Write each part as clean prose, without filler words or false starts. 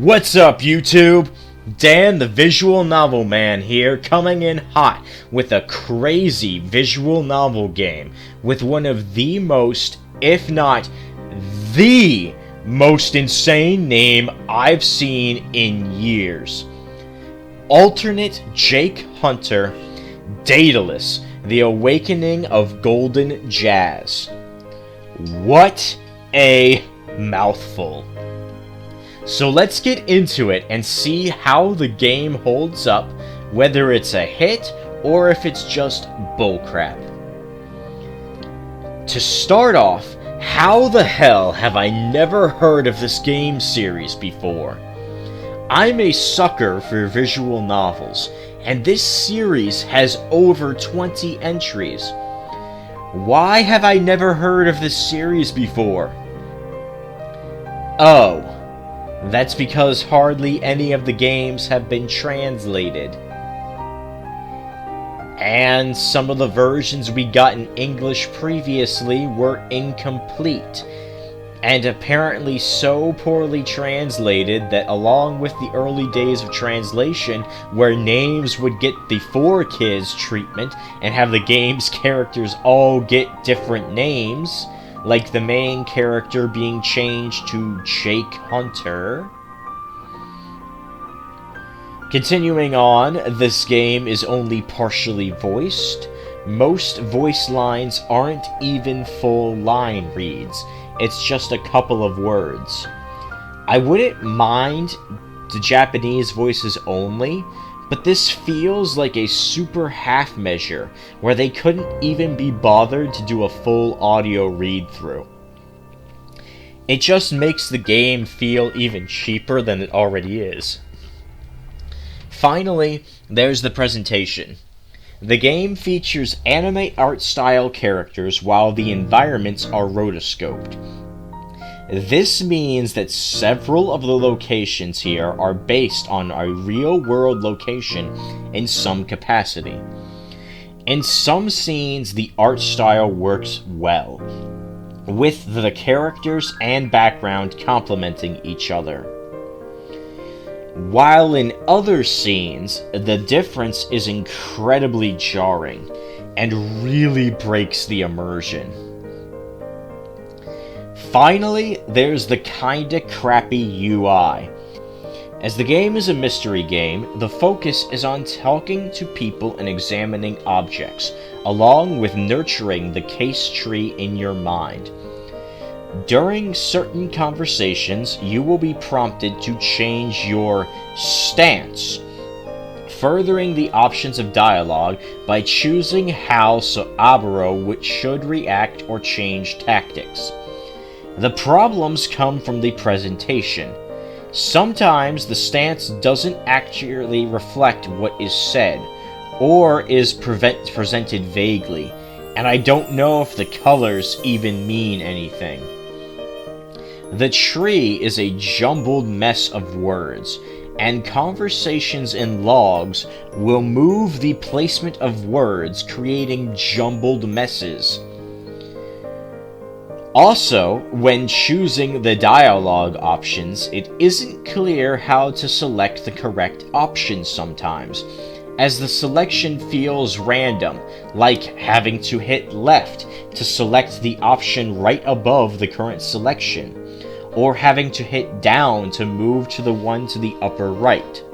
What's up, YouTube? Dan the Visual Novel Man here, coming in hot with a crazy visual novel game with one of the most, if not the most insane name I've seen in years. Alternate Jake Hunter, Daedalus, The Awakening of Golden Jazz. What a mouthful. So let's get into it and see how the game holds up, whether it's a hit or if it's just bullcrap. To start off, how the hell have I never heard of this game series before? I'm a sucker for visual novels, and this series has over 20 entries. Why have I never heard of this series before? Oh, that's because hardly any of the games have been translated. And some of the versions we got in English previously were incomplete, and apparently so poorly translated that along with the early days of translation, where names would get the 4Kids treatment and have the game's characters all get different names, like the main character being changed to Jake Hunter. Continuing on, this game is only partially voiced. Most voice lines aren't even full line reads. It's just a couple of words. I wouldn't mind the Japanese voices only, but this feels like a super half measure, where they couldn't even be bothered to do a full audio read-through. It just makes the game feel even cheaper than it already is. Finally, there's the presentation. The game features anime art style characters while the environments are rotoscoped. This means that several of the locations here are based on a real-world location in some capacity. In some scenes, the art style works well, with the characters and background complementing each other. While in other scenes, the difference is incredibly jarring and really breaks the immersion. Finally, there's the kinda crappy UI. As the game is a mystery game, the focus is on talking to people and examining objects, along with nurturing the case tree in your mind. During certain conversations, you will be prompted to change your stance, furthering the options of dialogue by choosing how Soaburo should react or change tactics. The problems come from the presentation. Sometimes the stance doesn't accurately reflect what is said, or is presented vaguely, and I don't know if the colors even mean anything. The tree is a jumbled mess of words, and conversations in logs will move the placement of words, creating jumbled messes. Also, when choosing the dialogue options, it isn't clear how to select the correct option sometimes, as the selection feels random, like having to hit left to select the option right above the current selection, or having to hit down to move to the one to the upper right.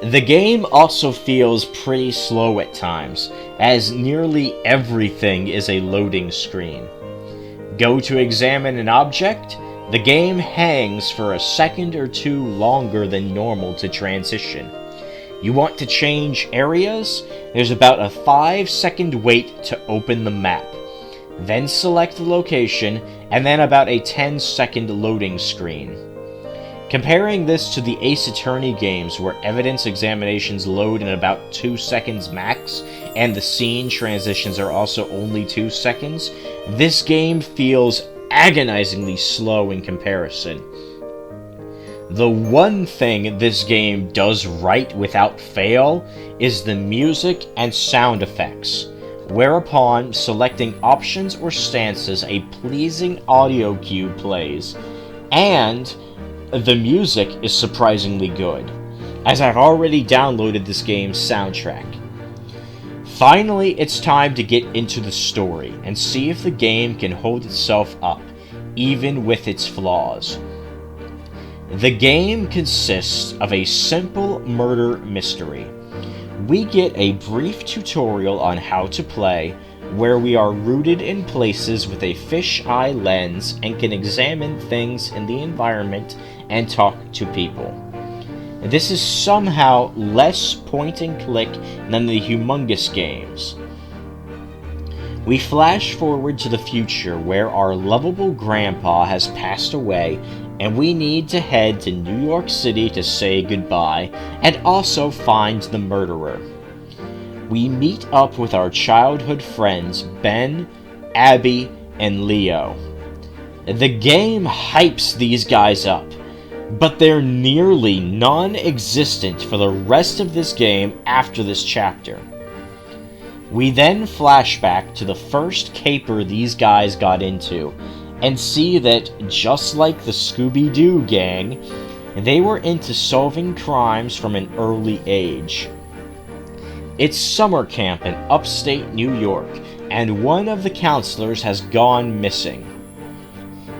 The game also feels pretty slow at times, as nearly everything is a loading screen. Go to examine an object, the game hangs for a second or two longer than normal to transition. You want to change areas? There's about a 5-second wait to open the map. Then select the location, and then about a 10-second loading screen. Comparing this to the Ace Attorney games where evidence examinations load in about 2 seconds max, and the scene transitions are also only 2 seconds, this game feels agonizingly slow in comparison. The one thing this game does right without fail is the music and sound effects, whereupon selecting options or stances a pleasing audio cue plays, and the music is surprisingly good, as I've already downloaded this game's soundtrack. Finally, it's time to get into the story and see if the game can hold itself up, even with its flaws. The game consists of a simple murder mystery. We get a brief tutorial on how to play, where we are rooted in places with a fisheye lens and can examine things in the environment and talk to people. This is somehow less point and click than the humongous games. We flash forward to the future where our lovable grandpa has passed away and we need to head to New York City to say goodbye and also find the murderer. We meet up with our childhood friends Ben, Abby, and Leo. The game hypes these guys up, but they're nearly non-existent for the rest of this game after this chapter. We then flash back to the first caper these guys got into, and see that, just like the Scooby-Doo gang, they were into solving crimes from an early age. It's summer camp in upstate New York, and one of the counselors has gone missing.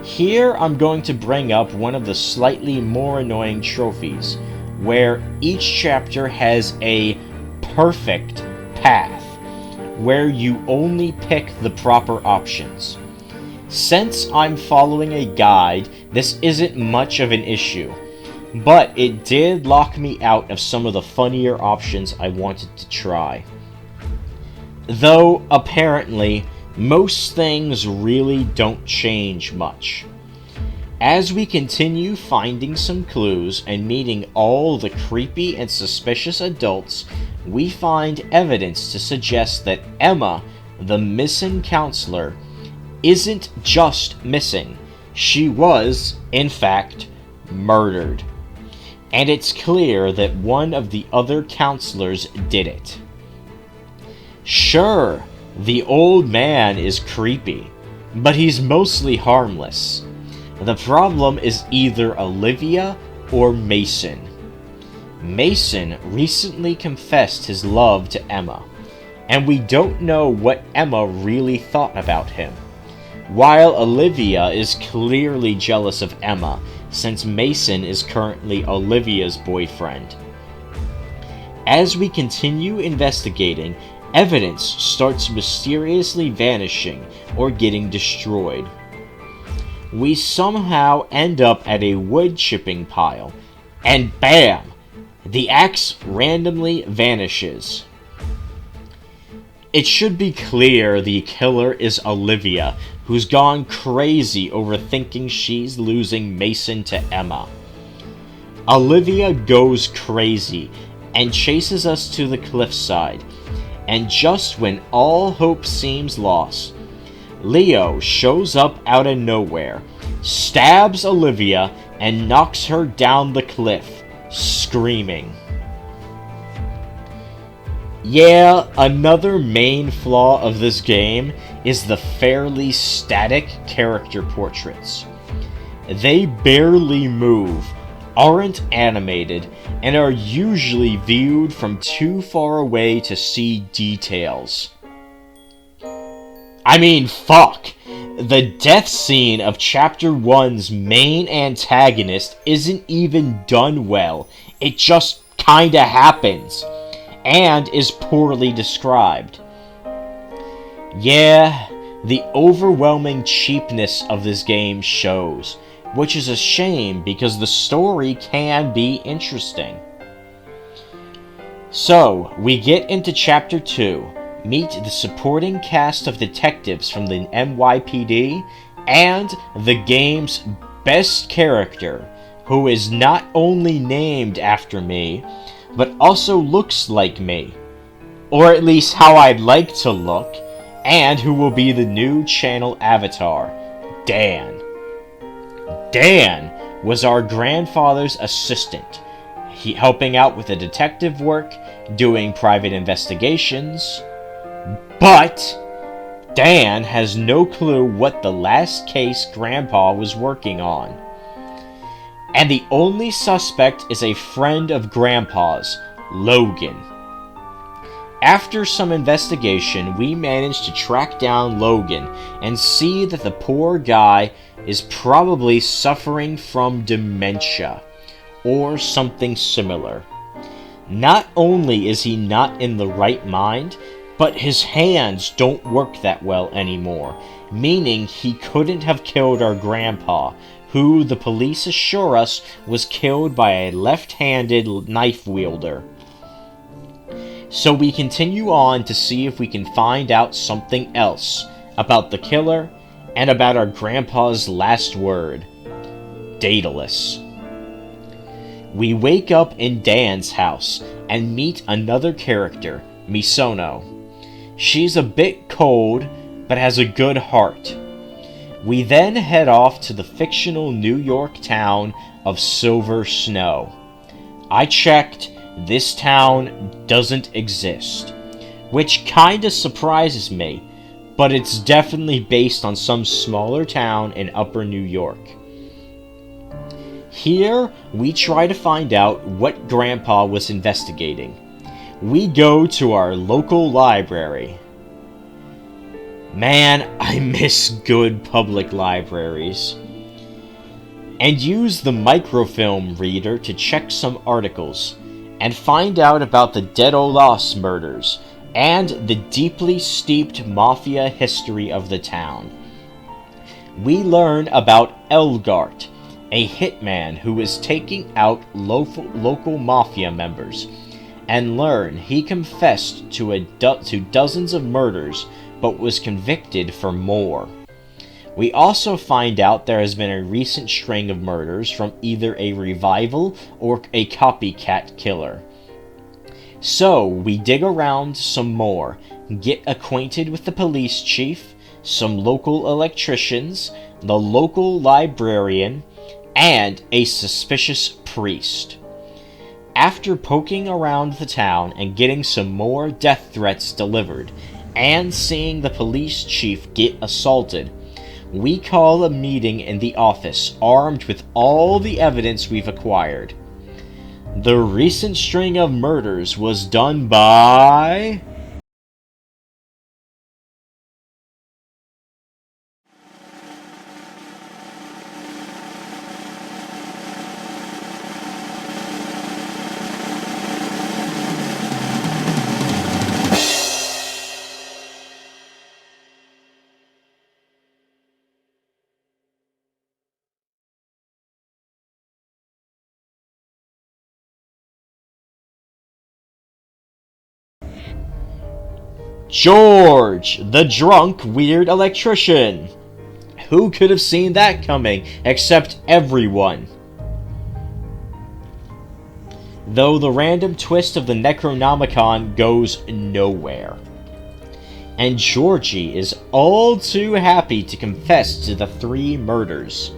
Here I'm going to bring up one of the slightly more annoying trophies, where each chapter has a perfect path, where you only pick the proper options. Since I'm following a guide, this isn't much of an issue, but it did lock me out of some of the funnier options I wanted to try. Though, apparently, most things really don't change much. As we continue finding some clues and meeting all the creepy and suspicious adults, we find evidence to suggest that Emma, the missing counselor, isn't just missing. She was, in fact, murdered. And it's clear that one of the other counselors did it. Sure, the old man is creepy, but he's mostly harmless. The problem is either Olivia or Mason. Mason recently confessed his love to Emma, and we don't know what Emma really thought about him, while Olivia is clearly jealous of Emma, since Mason is currently Olivia's boyfriend. As we continue investigating, evidence starts mysteriously vanishing or getting destroyed. We somehow end up at a wood chipping pile, and bam! The axe randomly vanishes. It should be clear the killer is Olivia, who's gone crazy over thinking she's losing Mason to Emma. Olivia goes crazy and chases us to the cliffside, and just when all hope seems lost, Leo shows up out of nowhere, stabs Olivia, and knocks her down the cliff, screaming. Yeah, another main flaw of this game is the fairly static character portraits. They barely move, aren't animated, and are usually viewed from too far away to see details. I mean, fuck! The death scene of Chapter 1's main antagonist isn't even done well. It just kinda happens, and is poorly described. Yeah, the overwhelming cheapness of this game shows, which is a shame because the story can be interesting. So, we get into Chapter 2, meet the supporting cast of detectives from the NYPD, and the game's best character, who is not only named after me, but also looks like me, or at least how I'd like to look, and who will be the new channel avatar, Dan. Dan was our grandfather's assistant, helping out with the detective work, doing private investigations, but Dan has no clue what the last case Grandpa was working on. And the only suspect is a friend of Grandpa's, Logan. After some investigation, we manage to track down Logan and see that the poor guy is probably suffering from dementia or something similar. Not only is he not in the right mind, but his hands don't work that well anymore, meaning he couldn't have killed our grandpa, who the police assure us was killed by a left-handed knife wielder. So we continue on to see if we can find out something else about the killer and about our grandpa's last word, Daedalus. We wake up in Dan's house and meet another character, Misono. She's a bit cold, but has a good heart. We then head off to the fictional New York town of Silver Snow. I checked. This town doesn't exist, which kinda surprises me, but it's definitely based on some smaller town in upper New York. Here, we try to find out what Grandpa was investigating. We go to our local library. Man, I miss good public libraries. And use the microfilm reader to check some articles and find out about the Daedalus murders and the deeply steeped mafia history of the town. We learn about Elgart, a hitman who is taking out local mafia members, and learn he confessed to dozens of murders but was convicted for more. We also find out there has been a recent string of murders from either a revival or a copycat killer. So, we dig around some more, get acquainted with the police chief, some local electricians, the local librarian, and a suspicious priest. After poking around the town and getting some more death threats delivered, and seeing the police chief get assaulted, we call a meeting in the office, armed with all the evidence we've acquired. The recent string of murders was done by... George, the drunk, weird electrician. Who could have seen that coming except everyone? Though the random twist of the Necronomicon goes nowhere. And Georgie is all too happy to confess to the 3 murders.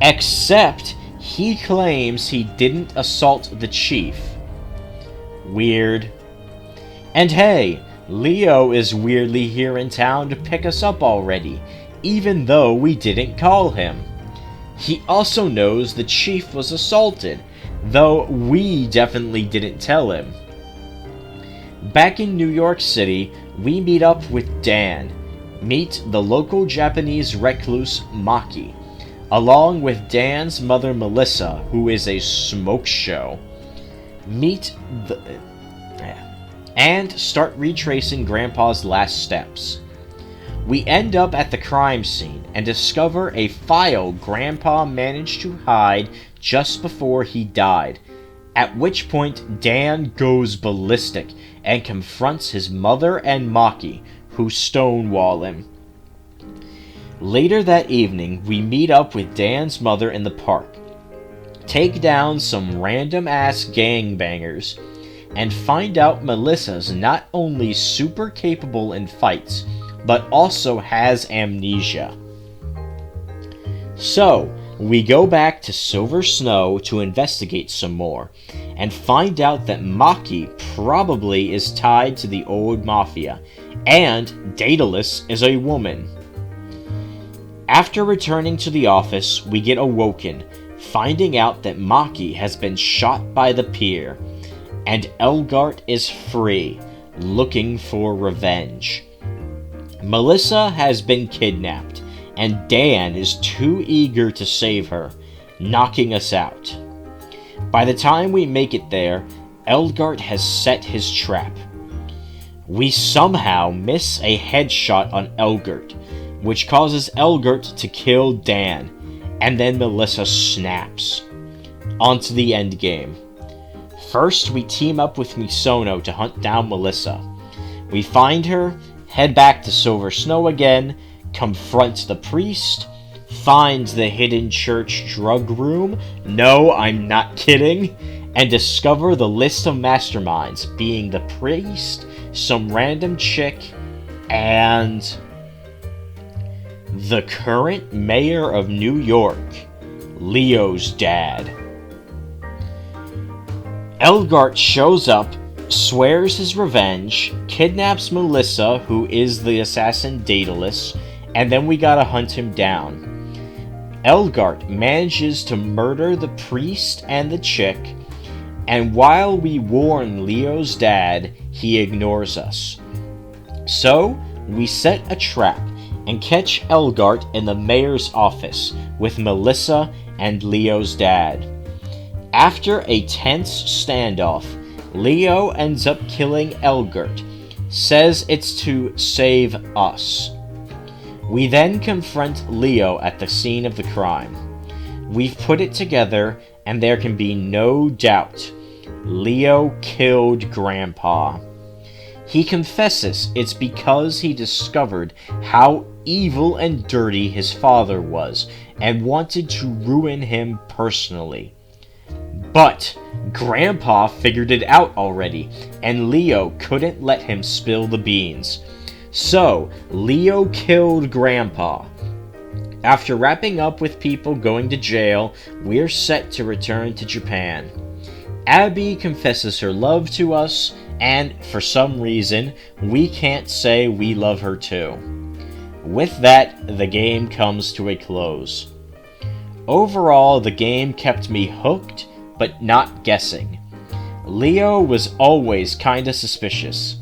Except he claims he didn't assault the chief. Weird. And hey, Leo is weirdly here in town to pick us up already, even though we didn't call him. He also knows the chief was assaulted, though we definitely didn't tell him. Back in New York City, we meet up with Dan, meet the local Japanese recluse Maki, along with Dan's mother Melissa, who is a smoke show. And start retracing Grandpa's last steps. We end up at the crime scene and discover a file Grandpa managed to hide just before he died, at which point Dan goes ballistic and confronts his mother and Maki, who stonewall him. Later that evening, we meet up with Dan's mother in the park, take down some random-ass gangbangers, and find out Melissa's not only super capable in fights, but also has amnesia. So, we go back to Silver Snow to investigate some more, and find out that Maki probably is tied to the old mafia, and Daedalus is a woman. After returning to the office, we get awoken, finding out that Maki has been shot by the pier, and Elgart is free, looking for revenge. Melissa has been kidnapped, and Dan is too eager to save her, knocking us out. By the time we make it there, Elgart has set his trap. We somehow miss a headshot on Elgart, which causes Elgart to kill Dan, and then Melissa snaps. On to the endgame. First, we team up with Misono to hunt down Melissa. We find her, head back to Silver Snow again, confront the priest, find the hidden church drug room, no, I'm not kidding, and discover the list of masterminds, being the priest, some random chick, and the current mayor of New York, Leo's dad. Elgart shows up, swears his revenge, kidnaps Melissa, who is the assassin Daedalus, and then we gotta hunt him down. Elgart manages to murder the priest and the chick, and while we warn Leo's dad, he ignores us. So, we set a trap and catch Elgart in the mayor's office with Melissa and Leo's dad. After a tense standoff, Leo ends up killing Elgart, says it's to save us. We then confront Leo at the scene of the crime. We've put it together, and there can be no doubt. Leo killed Grandpa. He confesses it's because he discovered how evil and dirty his father was, and wanted to ruin him personally. But Grandpa figured it out already, and Leo couldn't let him spill the beans. So, Leo killed Grandpa. After wrapping up with people going to jail, we're set to return to Japan. Abby confesses her love to us, and for some reason, we can't say we love her too. With that, the game comes to a close. Overall, the game kept me hooked, but not guessing. Leo was always kinda suspicious.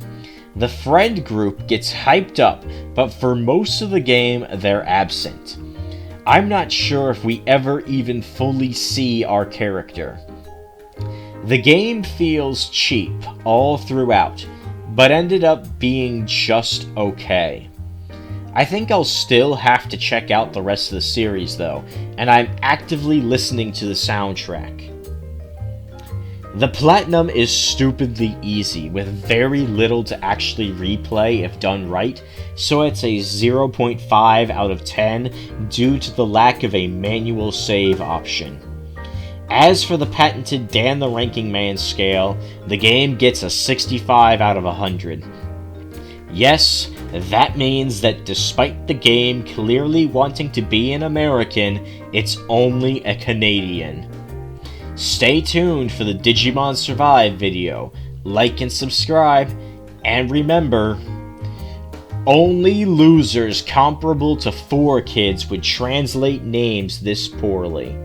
The friend group gets hyped up, but for most of the game, they're absent. I'm not sure if we ever even fully see our character. The game feels cheap all throughout, but ended up being just okay. I think I'll still have to check out the rest of the series though, and I'm actively listening to the soundtrack. The Platinum is stupidly easy, with very little to actually replay if done right, so it's a 0.5 out of 10 due to the lack of a manual save option. As for the patented Dan the Ranking Man scale, the game gets a 65 out of 100. Yes, that means that despite the game clearly wanting to be an American, it's only a Canadian. Stay tuned for the Digimon Survive video, like and subscribe, and remember, only losers comparable to 4Kids would translate names this poorly.